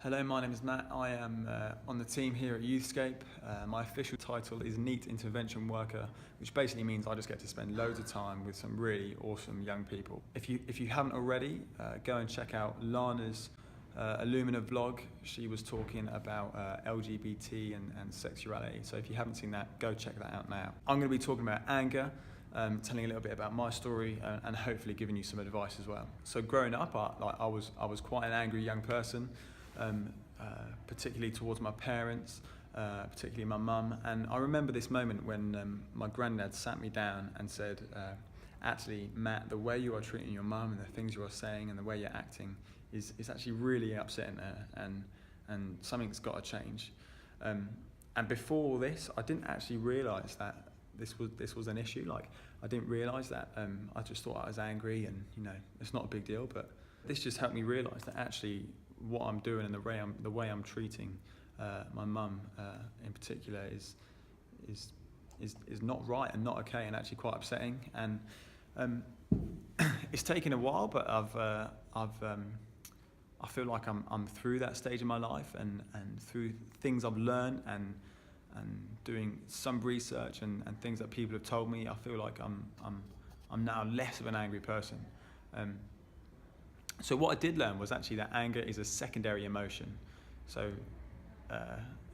Hello, my name is Matt. I am on the team here at Youthscape. My official title is Neat Intervention Worker, which basically means I just get to spend loads of time with some really awesome young people. If you haven't already, go and check out Lana's Illumina vlog. She was talking about LGBT and sexuality. So if you haven't seen that, go check that out now. I'm going to be talking about anger, telling a little bit about my story, and hopefully giving you some advice as well. So growing up, I was quite an angry young person. Particularly towards my parents, particularly my mum. And I remember this moment when my granddad sat me down and said, actually, Matt, the way you are treating your mum and the things you are saying and the way you're acting is actually really upsetting her, and something's got to change. And before all this, I didn't actually realise that this was an issue. Like, I didn't realise that. I just thought I was angry and, it's not a big deal. But this just helped me realise that actually what I'm doing and the way I'm treating my mum in particular is not right and not okay, and actually quite upsetting. And it's taken a while, but I feel like I'm through that stage in my life, and through things I've learned and doing some research and things that people have told me, I feel like I'm now less of an angry person. So what I did learn was actually that anger is a secondary emotion. So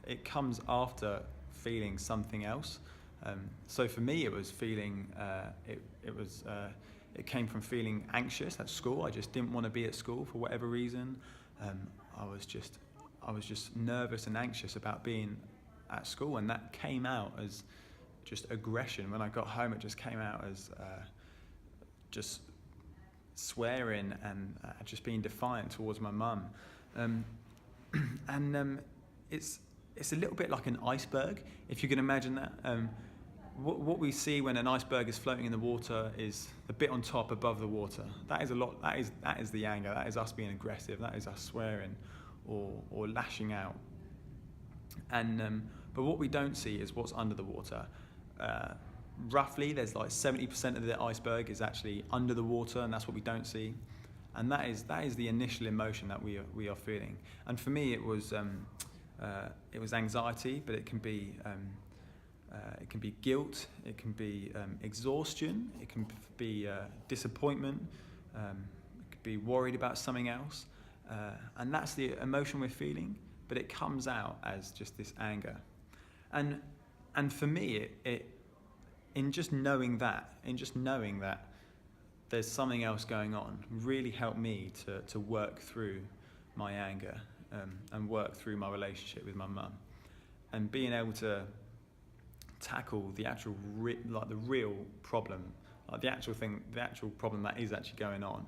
it comes after feeling something else. So for me, it was feeling, it came from feeling anxious at school. I just didn't want to be at school for whatever reason. I was just nervous and anxious about being at school, and that came out as just aggression. When I got home, it just came out as just swearing and just being defiant towards my mum. It's a little bit like an iceberg, if you can imagine that. What we see when an iceberg is floating in the water is the bit on top above the water. That is the anger. That is us being aggressive. That is us swearing or lashing out. But what we don't see is what's under the water. Roughly, there's like 70% of the iceberg is actually under the water, and that's what we don't see. And that is the initial emotion that we are feeling. And for me, it was anxiety, but it can be guilt, it can be exhaustion, it can be disappointment, it could be worried about something else, and that's the emotion we're feeling. But it comes out as just this anger, and for me, in just knowing that there's something else going on, really helped me to work through my anger and work through my relationship with my mum, and being able to tackle the actual the real problem, like the actual problem that is actually going on,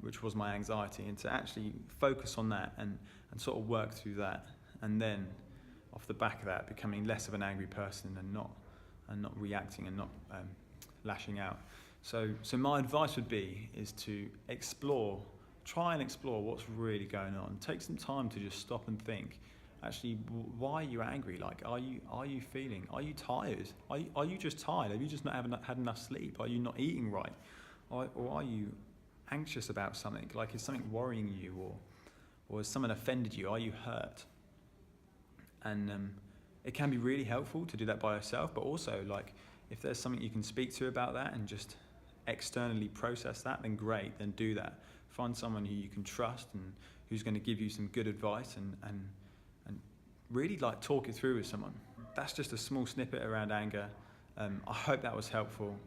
which was my anxiety, and to actually focus on that and sort of work through that, and then off the back of that, becoming less of an angry person and not reacting and not lashing out. So my advice would be to try and explore what's really going on. Take some time to just stop and think, actually, why are you angry? Like, are you feeling? Are you tired? Are you just tired? Have you just not had enough sleep? Are you not eating right? Or are you anxious about something? Like, is something worrying you, or has someone offended you? Are you hurt? And it can be really helpful to do that by yourself, but also, like, if there's something you can speak to about that and just externally process that, then great, then do that. Find someone who you can trust and who's going to give you some good advice, and really, talk it through with someone. That's just a small snippet around anger. I hope that was helpful.